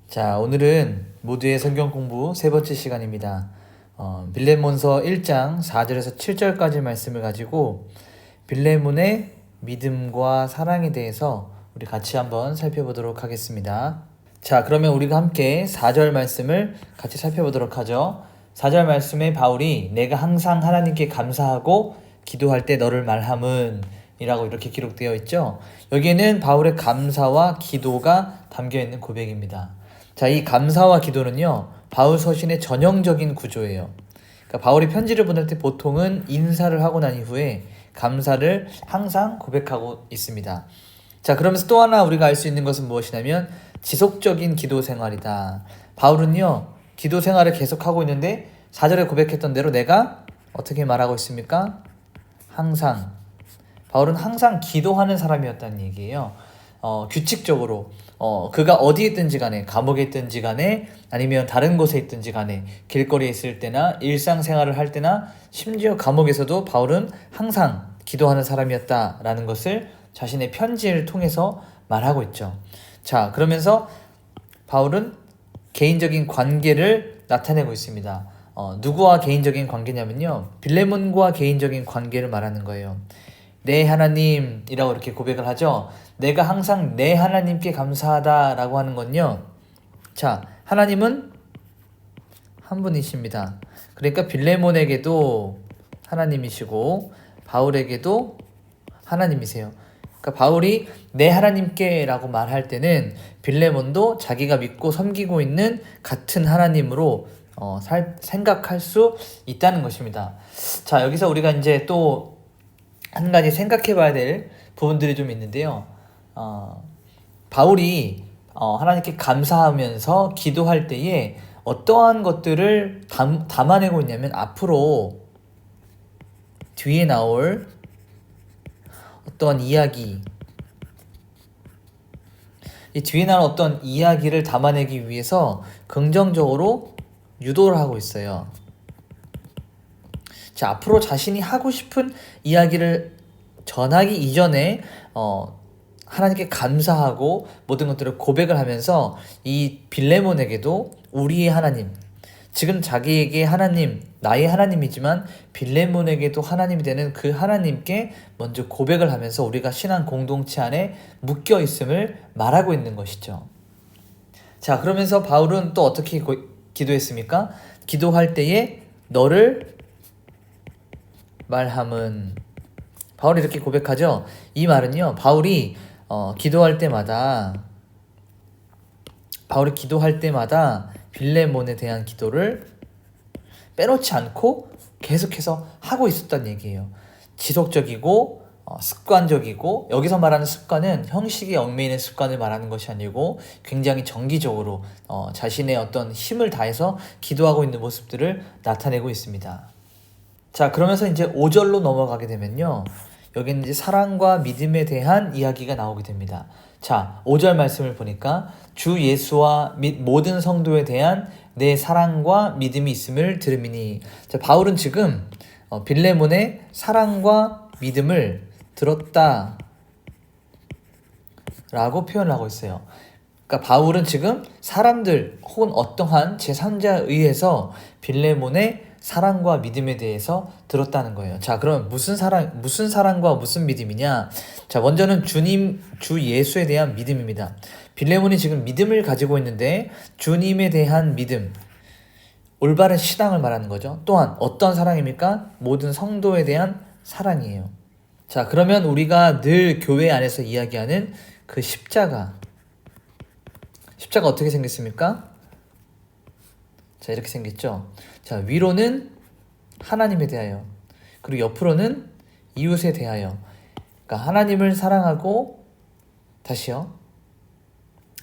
자, 오늘은 모두의 성경 공부 세 번째 시간입니다. 빌레몬서 1장 4절에서 7절까지 말씀을 가지고 빌레몬의 믿음과 사랑에 대해서 우리 같이 한번 살펴보도록 하겠습니다. 자, 그러면 우리가 함께 4절 말씀을 같이 살펴보도록 하죠. 4절 말씀에 바울이 내가 항상 하나님께 감사하고 기도할 때 너를 말함은 이라고 이렇게 기록되어 있죠. 여기에는 바울의 감사와 기도가 담겨있는 고백입니다. 자, 이 감사와 기도는요, 바울 서신의 전형적인 구조예요. 그러니까 바울이 편지를 보낼 때 보통은 인사를 하고 난 이후에 감사를 항상 고백하고 있습니다. 자, 그러면서 또 하나 우리가 알 수 있는 것은 무엇이냐면 지속적인 기도 생활이다. 바울은요, 기도 생활을 계속하고 있는데 4절에 고백했던 대로 내가 어떻게 말하고 있습니까? 항상. 바울은 항상 기도하는 사람이었다는 얘기예요. 규칙적으로 그가 어디에 있든지 간에, 감옥에 있든지 간에, 아니면 다른 곳에 있든지 간에, 길거리에 있을 때나 일상생활을 할 때나, 심지어 감옥에서도 바울은 항상 기도하는 사람이었다라는 것을 자신의 편지를 통해서 말하고 있죠. 자, 그러면서 바울은 개인적인 관계를 나타내고 있습니다. 누구와 개인적인 관계냐면요, 빌레몬과 개인적인 관계를 말하는 거예요. 내 하나님이라고 이렇게 고백을 하죠. 내가 항상 내 하나님께 감사하다라고 하는 건요, 자, 하나님은 한 분이십니다. 그러니까 빌레몬에게도 하나님이시고 바울에게도 하나님이세요. 그러니까 바울이 내 하나님께 라고 말할 때는 빌레몬도 자기가 믿고 섬기고 있는 같은 하나님으로 생각할 수 있다는 것입니다. 자, 여기서 우리가 이제 또 한 가지 생각해 봐야 될 부분들이 좀 있는데요. 바울이 하나님께 감사하면서 기도할 때에 어떠한 것들을 담아내고 있냐면, 앞으로 뒤에 나올 어떠한 이야기, 이 뒤에 나올 어떤 이야기를 담아내기 위해서 긍정적으로 유도를 하고 있어요. 자, 앞으로 자신이 하고 싶은 이야기를 전하기 이전에 하나님께 감사하고 모든 것들을 고백을 하면서 이 빌레몬에게도 우리의 하나님, 지금 자기에게 하나님, 나의 하나님이지만 빌레몬에게도 하나님이 되는 그 하나님께 먼저 고백을 하면서 우리가 신앙 공동체 안에 묶여 있음을 말하고 있는 것이죠. 자, 그러면서 바울은 또 어떻게 기도했습니까? 기도할 때에 너를 말함은, 바울이 이렇게 고백하죠. 이 말은요, 바울이 기도할 때마다 빌레몬에 대한 기도를 빼놓지 않고 계속해서 하고 있었다는 얘기예요. 지속적이고 습관적이고, 여기서 말하는 습관은 형식에 얽매이는 습관을 말하는 것이 아니고 굉장히 정기적으로 자신의 어떤 힘을 다해서 기도하고 있는 모습들을 나타내고 있습니다. 자, 그러면서 이제 5절로 넘어가게 되면요, 여기는 이제 사랑과 믿음에 대한 이야기가 나오게 됩니다. 자, 5절 말씀을 보니까 주 예수와 및 모든 성도에 대한 내 사랑과 믿음이 있음을 들음이니. 자, 바울은 지금 빌레몬의 사랑과 믿음을 들었다 라고 표현을 하고 있어요. 그러니까 바울은 지금 사람들 혹은 어떠한 제3자에 의해서 빌레몬의 사랑과 믿음에 대해서 들었다는 거예요. 자, 그럼 무슨 사랑과 무슨 믿음이냐? 자, 먼저는 주 예수에 대한 믿음입니다. 빌레몬이 지금 믿음을 가지고 있는데 주님에 대한 믿음, 올바른 신앙을 말하는 거죠. 또한 어떤 사랑입니까? 모든 성도에 대한 사랑이에요. 자, 그러면 우리가 늘 교회 안에서 이야기하는 그 십자가 어떻게 생겼습니까? 자, 이렇게 생겼죠. 자, 위로는 하나님에 대하여, 그리고 옆으로는 이웃에 대하여. 그러니까 하나님을 사랑하고, 다시요,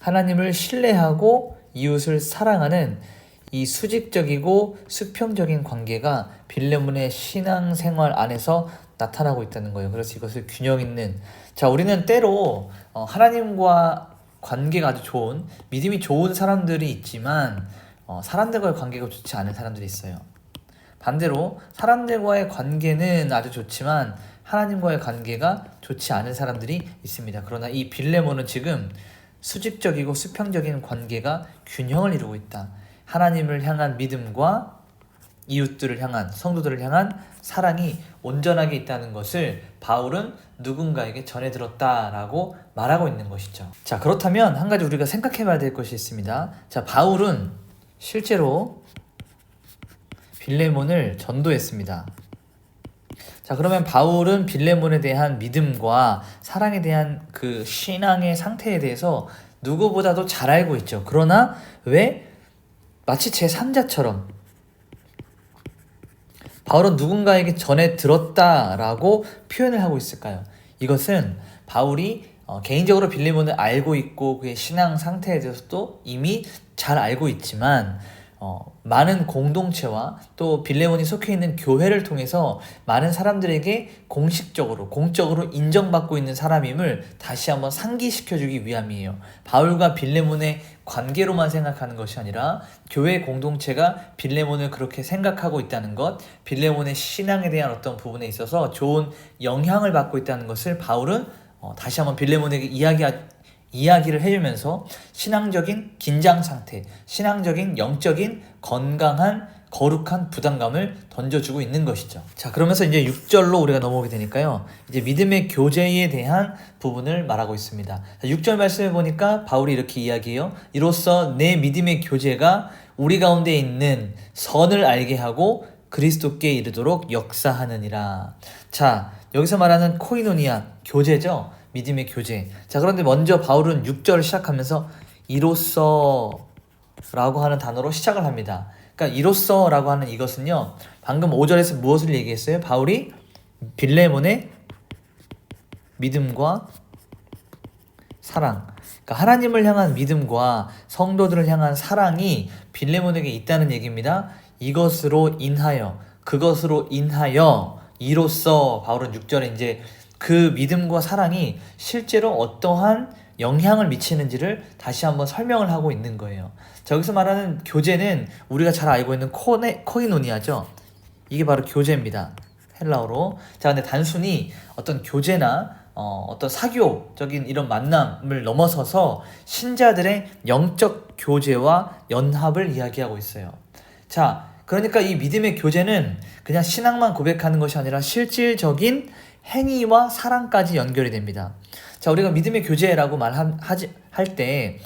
하나님을 신뢰하고 이웃을 사랑하는 이 수직적이고 수평적인 관계가 빌레몬의 신앙생활 안에서 나타나고 있다는 거예요. 그래서 이것을 균형 있는, 자, 우리는 때로 하나님과 관계가 아주 좋은, 믿음이 좋은 사람들이 있지만 사람들과의 관계가 좋지 않은 사람들이 있어요. 반대로 사람들과의 관계는 아주 좋지만 하나님과의 관계가 좋지 않은 사람들이 있습니다. 그러나 이 빌레몬은 지금 수직적이고 수평적인 관계가 균형을 이루고 있다. 하나님을 향한 믿음과 이웃들을 향한, 성도들을 향한 사랑이 온전하게 있다는 것을 바울은 누군가에게 전해 들었다라고 말하고 있는 것이죠. 자, 그렇다면 한 가지 우리가 생각해 봐야 될 것이 있습니다. 자, 바울은 실제로 빌레몬을 전도했습니다. 자, 그러면 바울은 빌레몬에 대한 믿음과 사랑에 대한 그 신앙의 상태에 대해서 누구보다도 잘 알고 있죠. 그러나 왜 마치 제3자처럼 바울은 누군가에게 전해 들었다라고 표현을 하고 있을까요? 이것은 바울이 개인적으로 빌레몬을 알고 있고 그의 신앙 상태에 대해서도 이미 잘 알고 있지만 많은 공동체와 또 빌레몬이 속해 있는 교회를 통해서 많은 사람들에게 공식적으로 공적으로 인정받고 있는 사람임을 다시 한번 상기시켜주기 위함이에요. 바울과 빌레몬의 관계로만 생각하는 것이 아니라 교회 공동체가 빌레몬을 그렇게 생각하고 있다는 것, 빌레몬의 신앙에 대한 어떤 부분에 있어서 좋은 영향을 받고 있다는 것을 바울은 다시 한번 빌레몬에게 이야기를 해주면서 신앙적인 긴장 상태, 신앙적인 영적인 건강한 거룩한 부담감을 던져주고 있는 것이죠. 자, 그러면서 이제 6절로 우리가 넘어오게 되니까요. 이제 믿음의 교제에 대한 부분을 말하고 있습니다. 6절 말씀해 보니까 바울이 이렇게 이야기해요. 이로써 내 믿음의 교제가 우리 가운데 있는 선을 알게 하고 그리스도께 이르도록 역사하느니라. 자, 여기서 말하는 코이노니아, 교제죠. 믿음의 교제. 자, 그런데 먼저 바울은 6절을 시작하면서 이로써 라고 하는 단어로 시작을 합니다. 그러니까 이로써 라고 하는 이것은요, 방금 5절에서 무엇을 얘기했어요? 바울이 빌레몬의 믿음과 사랑, 그러니까 하나님을 향한 믿음과 성도들을 향한 사랑이 빌레몬에게 있다는 얘기입니다. 이것으로 인하여, 그것으로 인하여, 이로써 바울은 6절에 이제 그 믿음과 사랑이 실제로 어떠한 영향을 미치는지를 다시 한번 설명을 하고 있는 거예요. 자, 여기서 말하는 교제는 우리가 잘 알고 있는 코이노니아죠. 이게 바로 교제입니다. 헬라어로. 자, 근데 단순히 어떤 교제나 어떤 사교적인 이런 만남을 넘어서서 신자들의 영적 교제와 연합을 이야기하고 있어요. 자, 그러니까 이 믿음의 교제는 그냥 신앙만 고백하는 것이 아니라 실질적인 행위와 사랑까지 연결이 됩니다. 자, 우리가 믿음의 교제라고 할 때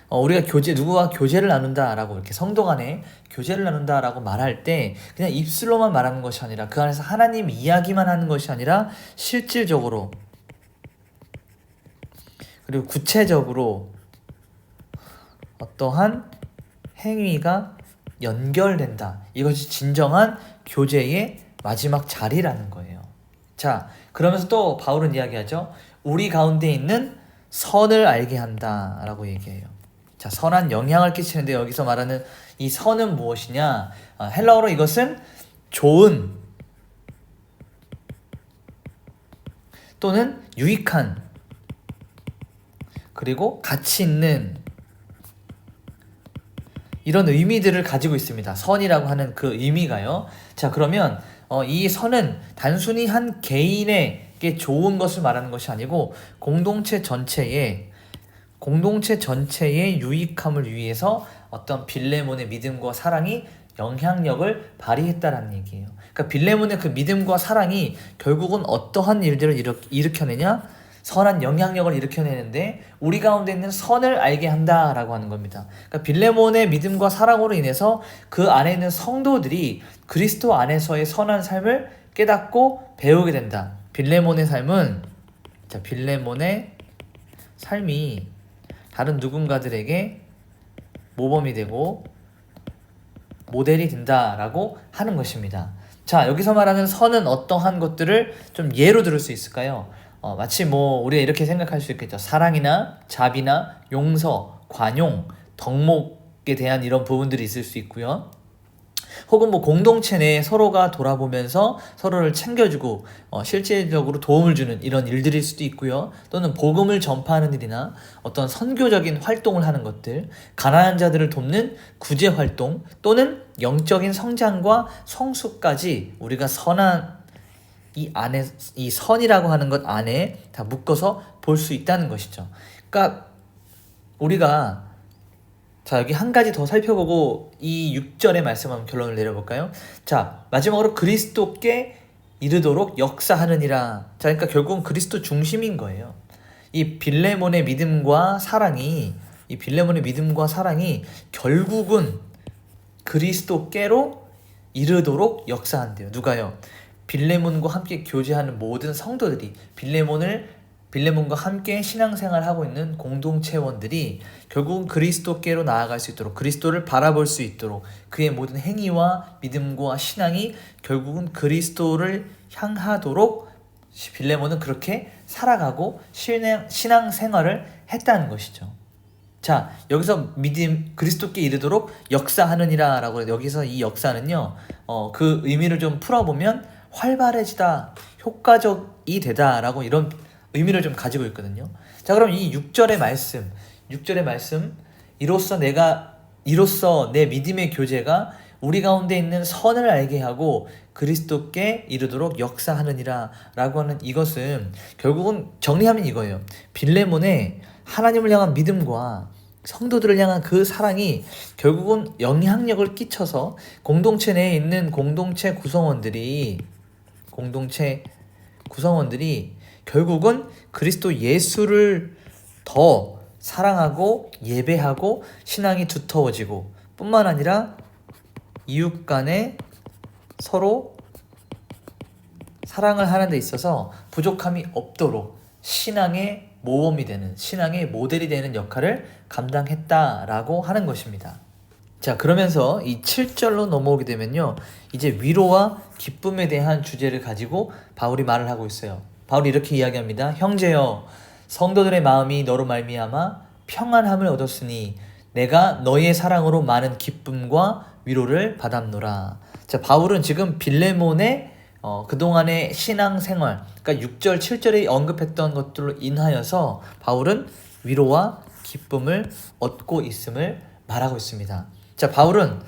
우리가 누구와 교제를 나눈다라고 이렇게 성도 간에 교제를 나눈다라고 말할 때 그냥 입술로만 말하는 것이 아니라 그 안에서 하나님 이야기만 하는 것이 아니라 실질적으로 그리고 구체적으로 어떠한 행위가 연결된다. 이것이 진정한 교제의 마지막 자리라는 거예요. 자, 그러면서 또 바울은 이야기하죠. 우리 가운데 있는 선을 알게 한다라고 얘기해요. 자, 선한 영향을 끼치는데 여기서 말하는 이 선은 무엇이냐? 헬라어로 이것은 좋은 또는 유익한 그리고 가치 있는 이런 의미들을 가지고 있습니다. 선이라고 하는 그 의미가요. 자, 그러면 이 선은 단순히 한 개인에게 좋은 것을 말하는 것이 아니고 공동체 전체의 유익함을 위해서 어떤 빌레몬의 믿음과 사랑이 영향력을 발휘했다라는 얘기예요. 그러니까 빌레몬의 그 믿음과 사랑이 결국은 어떠한 일들을 일으켜내냐? 선한 영향력을 일으켜내는데 우리 가운데 있는 선을 알게 한다라고 하는 겁니다. 그러니까 빌레몬의 믿음과 사랑으로 인해서 그 안에 있는 성도들이 그리스도 안에서의 선한 삶을 깨닫고 배우게 된다. 빌레몬의 삶이 다른 누군가들에게 모범이 되고 모델이 된다라고 하는 것입니다. 자, 여기서 말하는 선은 어떠한 것들을 좀 예로 들을 수 있을까요? 마치 우리가 이렇게 생각할 수 있겠죠. 사랑이나 자비나 용서, 관용, 덕목에 대한 이런 부분들이 있을 수 있고요. 혹은 공동체 내에 서로가 돌아보면서 서로를 챙겨주고 실질적으로 도움을 주는 이런 일들일 수도 있고요. 또는 복음을 전파하는 일이나 어떤 선교적인 활동을 하는 것들, 가난한 자들을 돕는 구제 활동 또는 영적인 성장과 성숙까지 우리가 선한 이 선이라고 하는 것 안에 다 묶어서 볼 수 있다는 것이죠. 그러니까 우리가 자, 여기 한 가지 더 살펴보고 이 6절의 말씀 한번 결론을 내려볼까요? 자, 마지막으로 그리스도께 이르도록 역사하느니라. 자, 그러니까 결국은 그리스도 중심인 거예요. 이 빌레몬의 믿음과 사랑이 결국은 그리스도께로 이르도록 역사한대요. 누가요? 빌레몬과 함께 교제하는 모든 성도들이 빌레몬과 함께 신앙생활을 하고 있는 공동체원들이 결국은 그리스도께로 나아갈 수 있도록, 그리스도를 바라볼 수 있도록 그의 모든 행위와 믿음과 신앙이 결국은 그리스도를 향하도록 빌레몬은 그렇게 살아가고 신앙생활을 했다는 것이죠. 자, 여기서 그리스도께 이르도록 역사하느니라 라고 해요. 여기서 이 역사는요, 그 의미를 좀 풀어보면 활발해지다, 효과적이 되다 라고 이런 의미를 좀 가지고 있거든요. 자, 그럼 이 6절의 말씀, 이로써 내 믿음의 교제가 우리 가운데 있는 선을 알게 하고 그리스도께 이르도록 역사하느니라 라고 하는 이것은 결국은 정리하면 이거예요. 빌레몬의 하나님을 향한 믿음과 성도들을 향한 그 사랑이 결국은 영향력을 끼쳐서 공동체 내에 있는 공동체 구성원들이 결국은 그리스도 예수를 더 사랑하고 예배하고 신앙이 두터워지고 뿐만 아니라 이웃 간에 서로 사랑을 하는 데 있어서 부족함이 없도록 신앙의 모범이 되는, 신앙의 모델이 되는 역할을 감당했다라고 하는 것입니다. 자, 그러면서 이 7절로 넘어오게 되면요, 이제 위로와 기쁨에 대한 주제를 가지고 바울이 말을 하고 있어요. 바울이 이렇게 이야기합니다. 형제여, 성도들의 마음이 너로 말미암아 평안함을 얻었으니 내가 너희의 사랑으로 많은 기쁨과 위로를 받았노라. 자, 바울은 지금 빌레몬의 그동안의 신앙생활, 그러니까 6절, 7절에 언급했던 것들로 인하여서 바울은 위로와 기쁨을 얻고 있음을 말하고 있습니다. 자, 바울은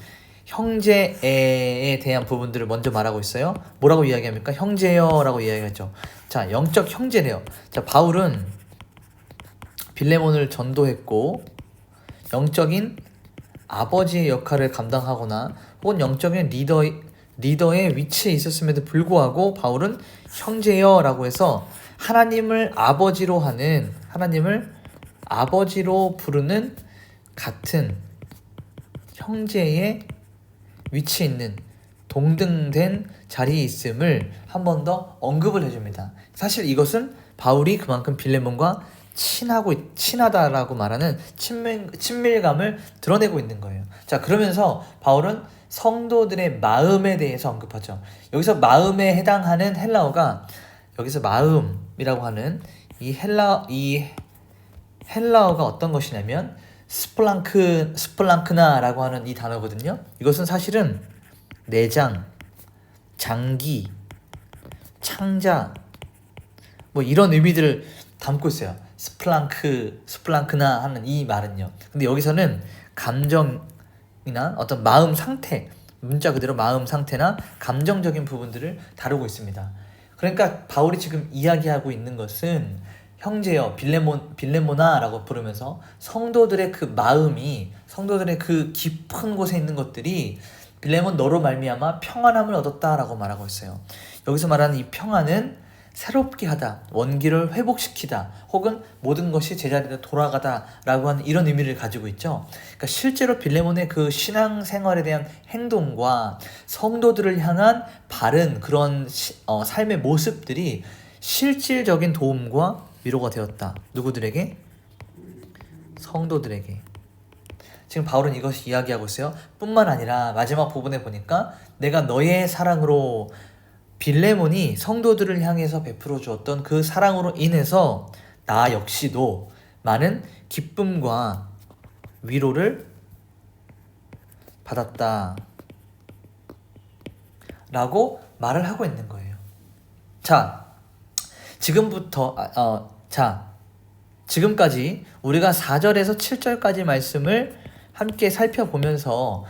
형제에 대한 부분들을 먼저 말하고 있어요. 뭐라고 이야기합니까? 형제여라고 이야기하죠. 자, 영적 형제래요. 자, 바울은 빌레몬을 전도했고 영적인 아버지의 역할을 감당하거나 혹은 영적인 리더의 위치에 있었음에도 불구하고 바울은 형제여라고 해서 하나님을 아버지로 부르는 같은 형제의 위치에 있는 동등된 자리에 있음을 한 번 더 언급을 해줍니다. 사실 이것은 바울이 그만큼 빌레몬과 친하다라고 말하는 친밀감을 드러내고 있는 거예요. 자, 그러면서 바울은 성도들의 마음에 대해서 언급하죠. 여기서 마음에 해당하는 헬라어가, 여기서 마음이라고 하는 이 헬라어가 어떤 것이냐면 스플랑크나라고 하는 이 단어거든요. 이것은 사실은 내장, 장기, 창자 뭐 이런 의미들을 담고 있어요. 스플랑크나 하는 이 말은요. 근데 여기서는 감정이나 어떤 마음 상태, 문자 그대로 마음 상태나 감정적인 부분들을 다루고 있습니다. 그러니까 바울이 지금 이야기하고 있는 것은 형제여, 빌레모나라고 부르면서 성도들의 그 마음이, 성도들의 그 깊은 곳에 있는 것들이 빌레몬 너로 말미암아 평안함을 얻었다라고 말하고 있어요. 여기서 말하는 이 평안은 새롭게 하다, 원기를 회복시키다, 혹은 모든 것이 제자리로 돌아가다 라고 하는 이런 의미를 가지고 있죠. 그러니까 실제로 빌레몬의 그 신앙생활에 대한 행동과 성도들을 향한 바른 그런 삶의 모습들이 실질적인 도움과 위로가 되었다. 누구들에게? 성도들에게. 지금 바울은 이것이 이야기하고 있어요. 뿐만 아니라 마지막 부분에 보니까 내가 너의 사랑으로, 빌레몬이 성도들을 향해서 베풀어 주었던 그 사랑으로 인해서 나 역시도 많은 기쁨과 위로를 받았다 라고 말을 하고 있는 거예요. 자, 지금까지 우리가 4절에서 7절까지 말씀을 함께 살펴보면서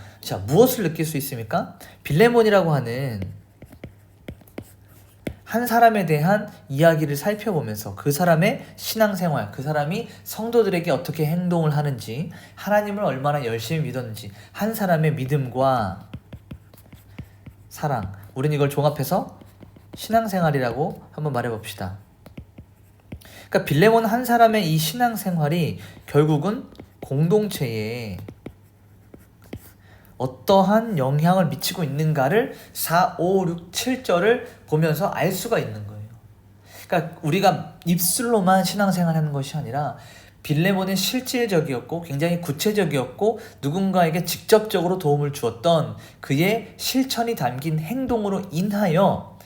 무엇을 느낄 수 있습니까? 빌레몬이라고 하는 한 사람에 대한 이야기를 살펴보면서 그 사람의 신앙생활, 그 사람이 성도들에게 어떻게 행동을 하는지, 하나님을 얼마나 열심히 믿었는지, 한 사람의 믿음과 사랑, 우리는 이걸 종합해서 신앙생활이라고 한번 말해봅시다. 그러니까 빌레몬 한 사람의 이 신앙생활이 결국은 공동체에 어떠한 영향을 미치고 있는가를 4, 5, 6, 7절을 보면서 알 수가 있는 거예요. 그러니까 우리가 입술로만 신앙생활하는 것이 아니라 빌레몬은 실질적이었고 굉장히 구체적이었고 누군가에게 직접적으로 도움을 주었던 그의 실천이 담긴 행동으로 인하여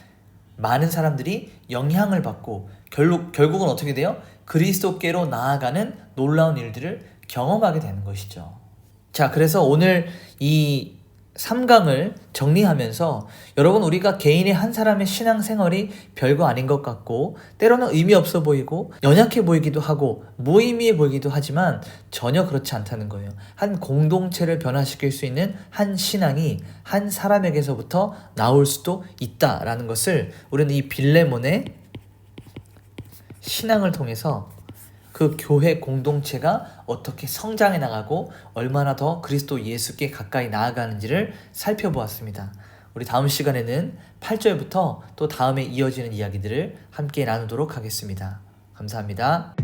많은 사람들이 영향을 받고 결국은 어떻게 돼요? 그리스도께로 나아가는 놀라운 일들을 경험하게 되는 것이죠. 자, 그래서 오늘 이 3강을 정리하면서 여러분, 우리가 개인의 한 사람의 신앙생활이 별거 아닌 것 같고 때로는 의미 없어 보이고 연약해 보이기도 하고 무의미해 보이기도 하지만 전혀 그렇지 않다는 거예요. 한 공동체를 변화시킬 수 있는 한 신앙이 한 사람에게서부터 나올 수도 있다라는 것을 우리는 이 빌레몬의 신앙을 통해서 그 교회 공동체가 어떻게 성장해 나가고 얼마나 더 그리스도 예수께 가까이 나아가는지를 살펴보았습니다. 우리 다음 시간에는 8절부터 또 다음에 이어지는 이야기들을 함께 나누도록 하겠습니다. 감사합니다.